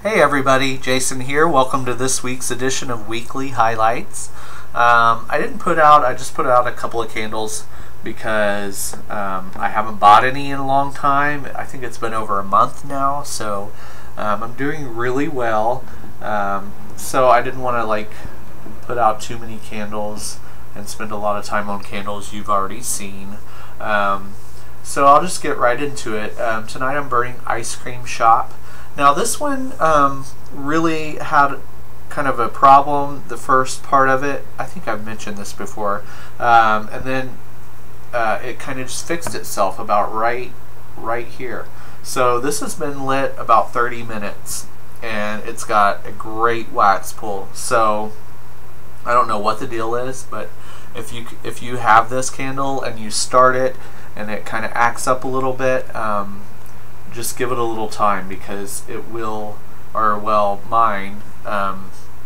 Hey everybody, Jason here. Welcome to this week's edition of Weekly Highlights. I just put out a couple of candles because I haven't bought any in a long time. I think it's been over a month now, so I'm doing really well. So I didn't want to put out too many candles and spend a lot of time on candles you've already seen. So I'll just get right into it. Tonight I'm burning Ice Cream Shop. Now this one really had kind of a problem, the first part of it. I think I've mentioned this before. And then it kind of just fixed itself about right here. So this has been lit about 30 minutes and it's got a great wax pull. So I don't know what the deal is, but if you have this candle and you start it and it kind of acts up a little bit, just give it a little time because it will, or well, mine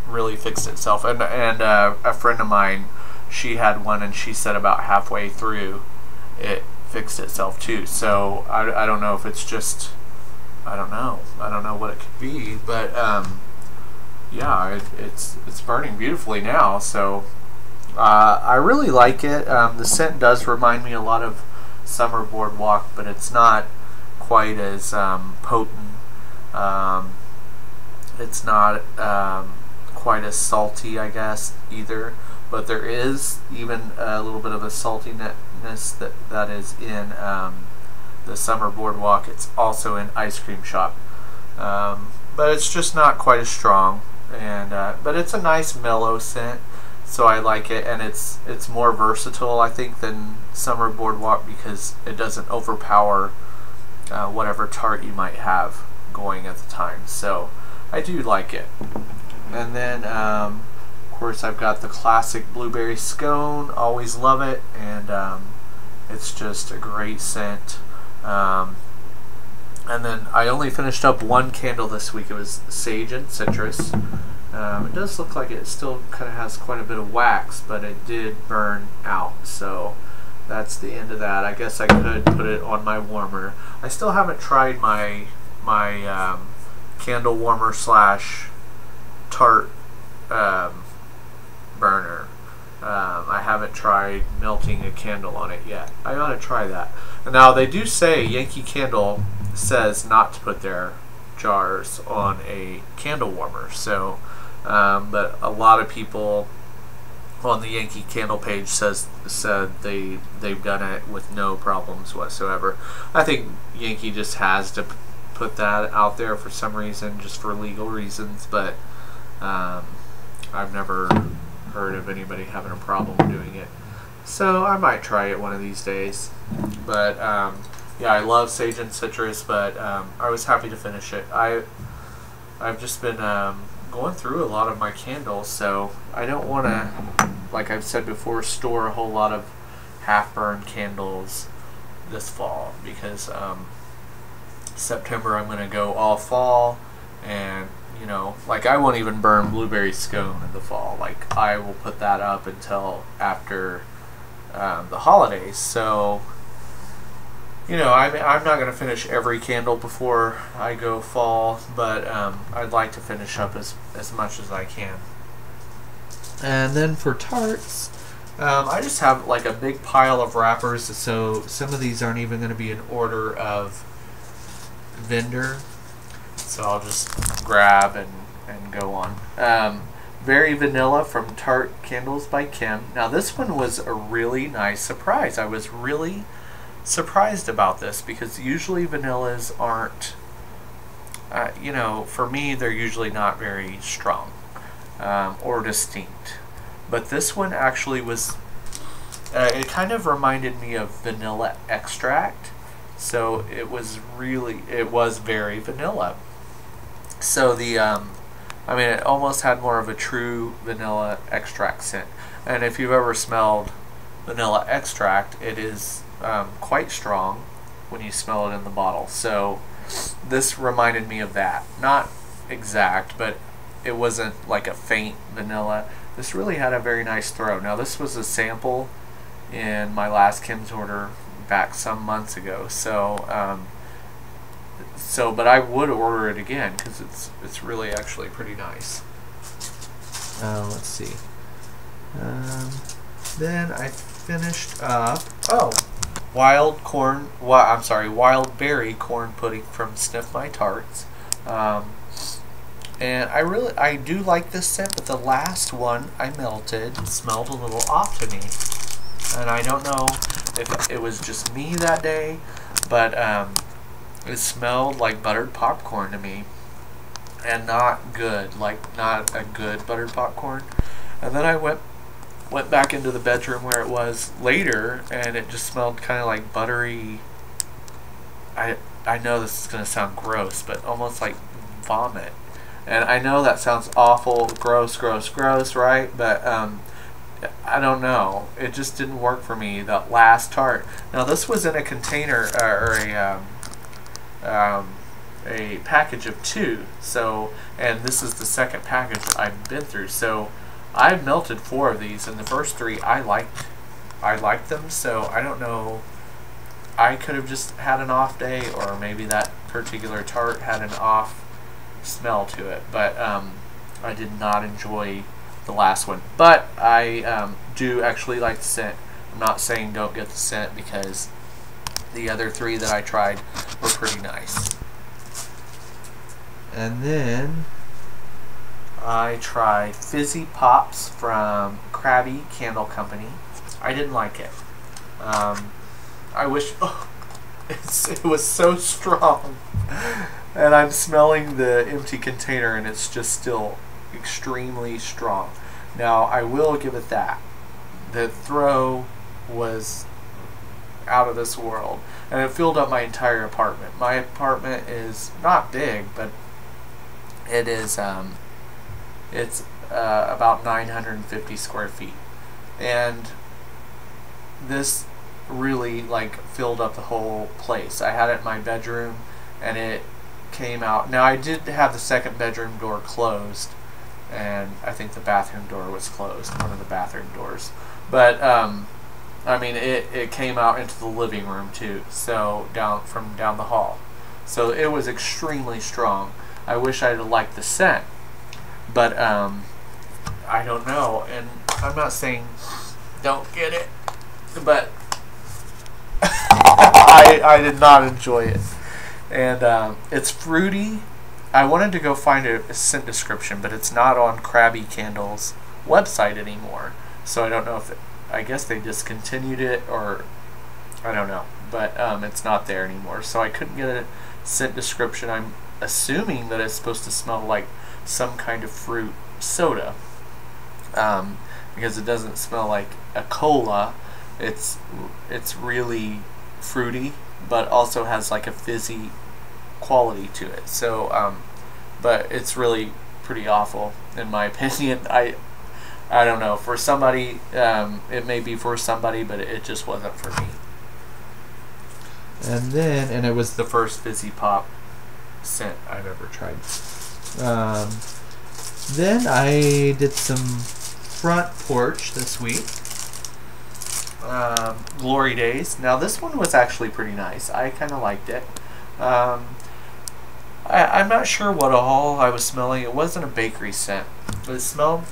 really fixed itself. And a friend of mine, she had one and she said about halfway through it fixed itself too. So I don't know if it's just, I don't know what it could be, but yeah, it's burning beautifully now. So I really like it. The scent does remind me a lot of Summer Boardwalk, but it's not quite as potent. It's not quite as salty, I guess, either, but there is even a little bit of a saltiness that is in the Summer Boardwalk. It's also in Ice Cream Shop, but it's just not quite as strong. And but it's a nice mellow scent, so I like it, and it's more versatile, I think, than Summer Boardwalk because it doesn't overpower whatever tart you might have going at the time. So I do like it. And then of course I've got the classic blueberry scone, always love it, and it's just a great scent. And then I only finished up one candle this week. It was sage and citrus. It does look like it still kind of has quite a bit of wax, but it did burn out, so that's the end of that. I guess I could put it on my warmer. I still haven't tried my candle warmer slash tart burner. I haven't tried melting a candle on it yet. I ought to try that. Now they do say, Yankee Candle says not to put their jars on a candle warmer. So, but a lot of people on the Yankee Candle page said they've done it with no problems whatsoever. I think Yankee just has to put that out there for some reason, just for legal reasons, but I've never heard of anybody having a problem doing it. So I might try it one of these days. But yeah, I love sage and citrus, but I was happy to finish it. I've just been going through a lot of my candles, so I don't want to, like I've said before, store a whole lot of half-burned candles this fall, because September I'm going to go all fall, and I won't even burn blueberry scone in the fall. Like, I will put that up until after the holidays. So I'm not going to finish every candle before I go fall, but I'd like to finish up as much as I can. And then for tarts, I just have like a big pile of wrappers, so some of these aren't even going to be in order of vendor. So I'll just grab and go on. Very Vanilla from Tart Candles by Kim. Now this one was a really nice surprise. I was really surprised about this because usually vanillas aren't, for me they're usually not very strong or distinct. But this one actually was, it kind of reminded me of vanilla extract. So it was very vanilla. So it almost had more of a true vanilla extract scent. And if you've ever smelled vanilla extract, it is quite strong when you smell it in the bottle. So this reminded me of that. Not exact, but it wasn't like a faint vanilla. This really had a very nice throw. Now this was a sample in my last Kim's order back some months ago, so So, but I would order it again because it's really actually pretty nice. Let's see. Then I finished up. Oh, wild berry corn pudding from Sniff My Tarts. And I do like this scent, but the last one I melted smelled a little off to me. And I don't know if it was just me that day, but it smelled like buttered popcorn to me. And not good, like not a good buttered popcorn. And then I went back into the bedroom where it was later, and it just smelled kind of like buttery. I know this is going to sound gross, but almost like vomit. And I know that sounds awful, gross, right? But I don't know. It just didn't work for me, that last tart. Now this was in a container, or a package of 2. So, and this is the second package I've been through. So I've melted 4 of these, and the first 3 I liked them. So I don't know. I could have just had an off day, or maybe that particular tart had an off smell to it, but I did not enjoy the last one. But I do actually like the scent. I'm not saying don't get the scent, because the other 3 that I tried were pretty nice. And then I tried Fizzy Pops from Krabby Candle Company. I didn't like it. I wish it was so strong. And I'm smelling the empty container, and it's just still extremely strong. Now, I will give it that. The throw was out of this world, and it filled up my entire apartment. My apartment is not big, but it is it's about 950 square feet, and this really like filled up the whole place. I had it in my bedroom, and it came out. Now, I did have the second bedroom door closed, and I think the bathroom door was closed, one of the bathroom doors. But I mean, it came out into the living room too, so down the hall. So it was extremely strong. I wish I'd liked the scent, but I don't know. And I'm not saying don't get it, but I did not enjoy it. And it's fruity. I wanted to go find a scent description, but it's not on Krabby Candle's website anymore. So I don't know if I guess they discontinued it, or I don't know. But it's not there anymore. So I couldn't get a scent description. I'm assuming that it's supposed to smell like some kind of fruit soda, because it doesn't smell like a cola. It's really fruity, but also has like a fizzy quality to it. So but it's really pretty awful in my opinion. I don't know, for somebody it may be for somebody, but it just wasn't for me. And it was the first Fizzy Pop scent I've ever tried. Then I did some front porch this week. Glory Days. Now this one was actually pretty nice. I kind of liked it. I'm not sure what all I was smelling. It wasn't a bakery scent, but it smelled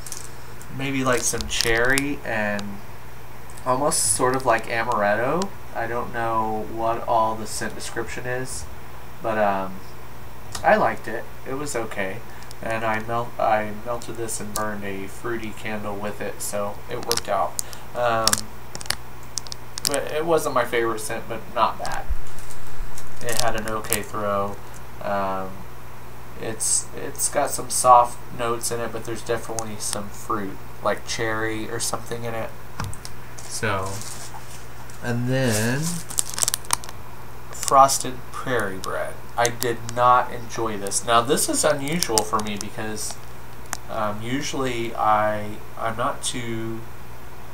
maybe like some cherry and almost sort of like amaretto. I don't know what all the scent description is, but I liked it. It was okay. And I melted this and burned a fruity candle with it, so it worked out. But it wasn't my favorite scent, but not bad. It had an okay throw. It's got some soft notes in it, but there's definitely some fruit, like cherry or something in it. So, and then Frosted Prairie Bread. I did not enjoy this. Now this is unusual for me because usually I'm not too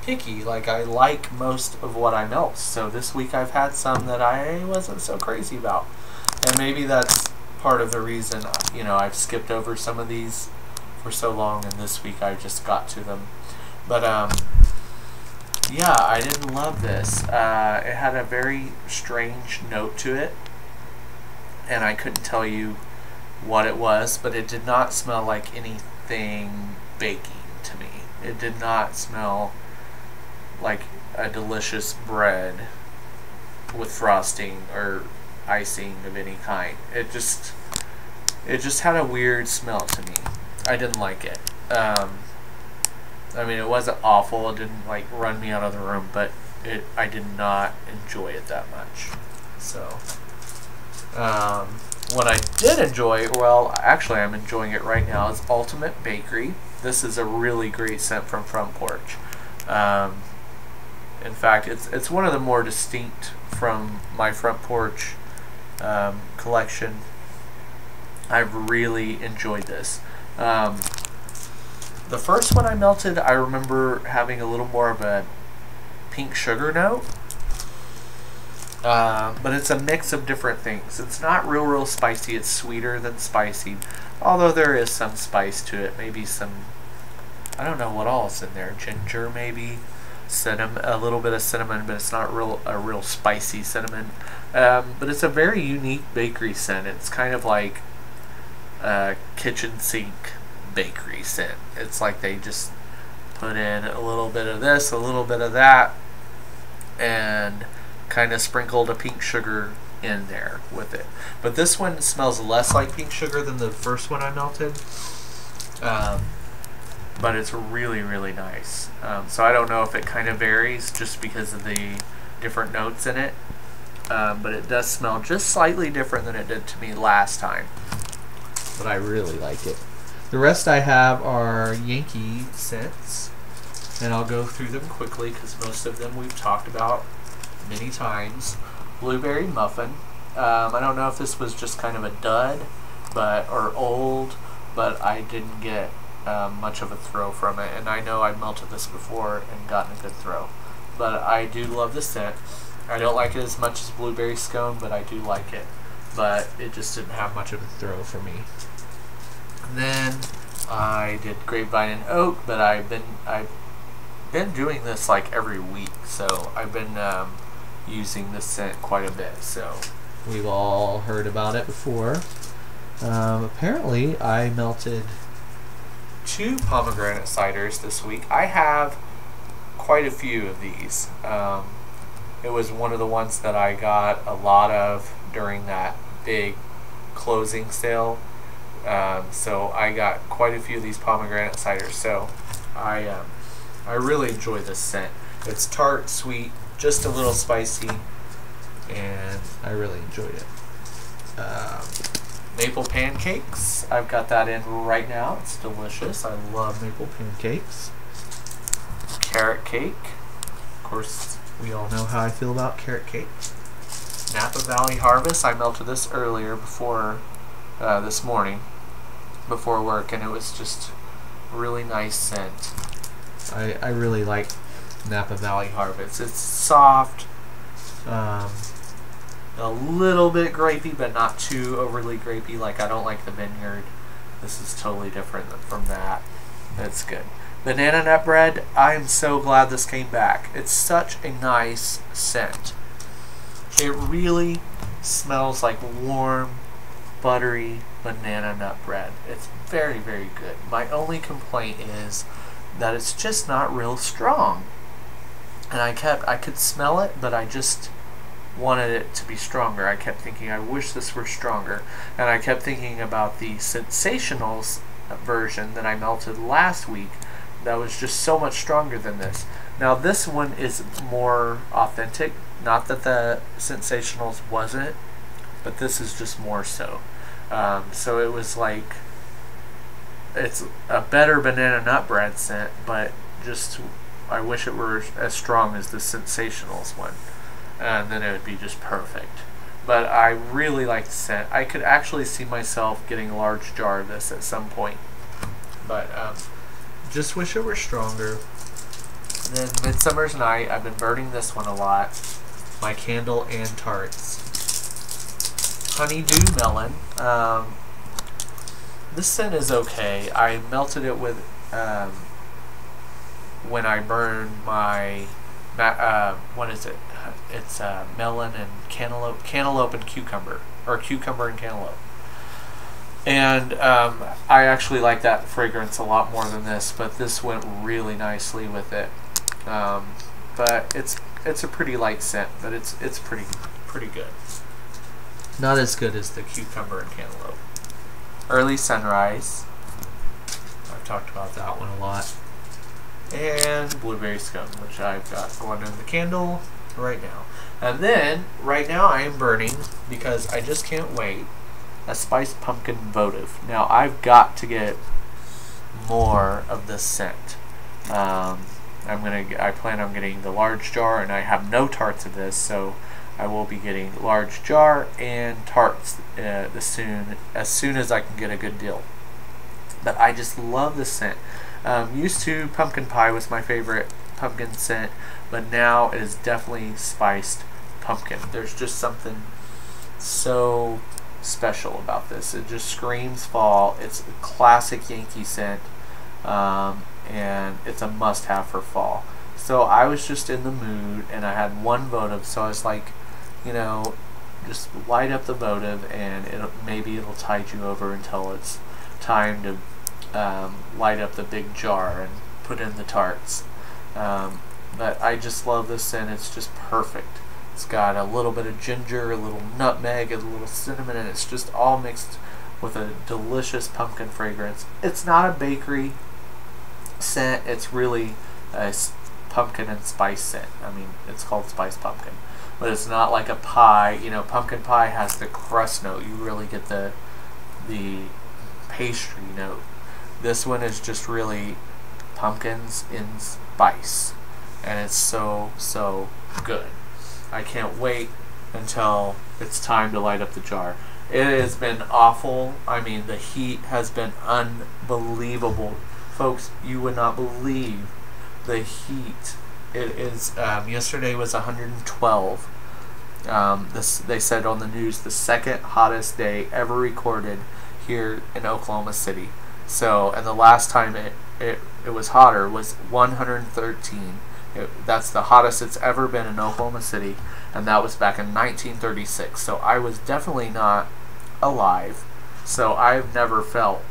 picky. Like, I like most of what I melt. So this week I've had some that I wasn't so crazy about, and maybe that's part of the reason, you know, I've skipped over some of these for so long, and this week I just got to them. But yeah, I didn't love this. It had a very strange note to it, and I couldn't tell you what it was, but it did not smell like anything baking to me. It did not smell like a delicious bread with frosting or icing of any kind. It just had a weird smell to me. I didn't like it. I mean, it wasn't awful. It didn't like run me out of the room, but I did not enjoy it that much. So, what I did enjoy, well, actually I'm enjoying it right now, is Ultimate Bakery. This is a really great scent from Front Porch. In fact, it's one of the more distinct from my Front Porch collection. I've really enjoyed this. The first one I melted, I remember having a little more of a pink sugar note. But it's a mix of different things. It's not real spicy. It's sweeter than spicy, although there is some spice to it. Maybe some, I don't know what all is in there. Ginger, maybe cinnamon, a little bit of cinnamon, but it's not a real spicy cinnamon. But it's a very unique bakery scent. It's kind of like a kitchen sink bakery scent. It's like they just put in a little bit of this, a little bit of that, and kind of sprinkled a pink sugar in there with it. But this one smells less like pink sugar than the first one I melted. But it's really, really nice. So I don't know if it kind of varies just because of the different notes in it. But it does smell just slightly different than it did to me last time. But I really like it. The rest I have are Yankee scents, and I'll go through them quickly because most of them we've talked about many times. Blueberry Muffin. I don't know if this was just kind of a dud, or old, but I didn't get much of a throw from it, and I know I've melted this before and gotten a good throw. But I do love the scent. I don't like it as much as Blueberry Scone, but I do like it. But it just didn't have much of a throw for me. And then I did Grapevine and Oak, but I've been doing this like every week, so I've been using this scent quite a bit. So we've all heard about it before. Apparently, I melted 2 pomegranate ciders this week. I have quite a few of these. It was one of the ones that I got a lot of during that big closing sale. So I got quite a few of these pomegranate ciders. So I really enjoy this scent. It's tart, sweet, just a little spicy, and I really enjoyed it. Maple pancakes. I've got that in right now. It's delicious. I love maple pancakes. Carrot cake. Of course, we all know how I feel about carrot cake. Napa Valley Harvest. I melted this earlier before this morning before work, and it was just a really nice scent. I really like Napa Valley Harvest. It's soft, a little bit grapey, but not too overly grapey. Like, I don't like the Vineyard. This is totally different from that. That's good. Banana nut bread. I am so glad this came back. It's such a nice scent. It really smells like warm, buttery banana nut bread. It's very, very good. My only complaint is that it's just not real strong. And I could smell it, but I just wanted it to be stronger. I kept thinking, I wish this were stronger. And I kept thinking about the Sensationals version that I melted last week that was just so much stronger than this. Now this one is more authentic. Not that the Sensationals wasn't, but this is just more so. So it was like, it's a better banana nut bread scent, but just, I wish it were as strong as the Sensationals one, and then it would be just perfect. But I really like the scent. I could actually see myself getting a large jar of this at some point, but just wish it were stronger. And then Midsummer's Night, I've been burning this one a lot. My Candle and Tarts. Honeydew Melon. This scent is okay. I melted it with when I burned my what is it? It's melon and cantaloupe and cucumber. or cucumber and cantaloupe. And I actually like that fragrance a lot more than this, but this went really nicely with it. But it's a pretty light scent, but it's pretty good. Not as good as the cucumber and cantaloupe. Early Sunrise. I've talked about that one a lot. And Blueberry Scone, which I've got going in the candle right now. And then, right now I am burning, because I just can't wait, a spiced pumpkin votive. Now, I've got to get more of this scent. I plan on getting the large jar, and I have no tarts of this, so I will be getting large jar and tarts as soon as I can get a good deal. But I just love this scent. Used to pumpkin pie was my favorite pumpkin scent, but now it is definitely spiced pumpkin. There's just something so special about this. It just screams fall. It's a classic Yankee scent, and it's a must-have for fall. So I was just in the mood, and I had one votive, so I was like, you know, just light up the votive, and maybe it'll tide you over until it's time to light up the big jar and put in the tarts. But I just love this scent. It's just perfect. It's got a little bit of ginger, a little nutmeg, a little cinnamon, and it's just all mixed with a delicious pumpkin fragrance. It's not a bakery scent. It's really a pumpkin and spice scent. I mean, it's called spiced pumpkin, but it's not like a pie. You know, pumpkin pie has the crust note. You really get the pastry note. This one is just really pumpkins in spice, and it's so good. I can't wait until it's time to light up the jar. It has been awful. I mean, the heat has been unbelievable. Folks, you would not believe the heat. It is, yesterday was 112. They said on the news, the second hottest day ever recorded here in Oklahoma City. So, and the last time it was hotter was 113. That's the hottest it's ever been in Oklahoma City, and that was back in 1936. So I was definitely not alive. So I've never felt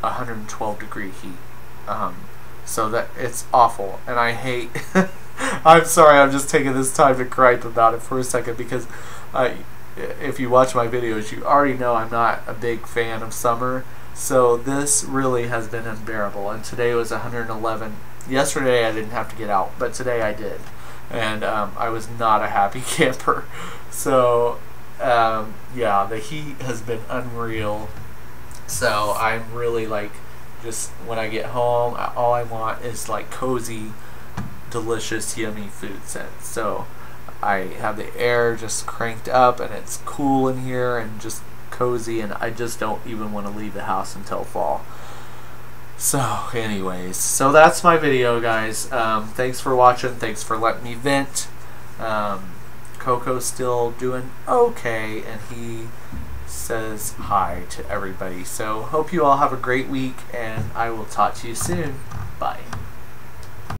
112 degree heat. So that it's awful, and I hate. I'm sorry, I'm just taking this time to gripe about it for a second, because if you watch my videos, you already know I'm not a big fan of summer. So this really has been unbearable, and today was 111. Yesterday I didn't have to get out, but today I did, and I was not a happy camper. So yeah, the heat has been unreal. So I'm really like, just when I get home, all I want is like cozy, delicious, yummy food scent. So I have the air just cranked up, and it's cool in here and just cozy, and I just don't even want to leave the house until fall. So anyways, so that's my video, guys. Thanks for watching. Thanks for letting me vent. Coco's still doing okay, and he says hi to everybody. So hope you all have a great week, and I will talk to you soon. Bye.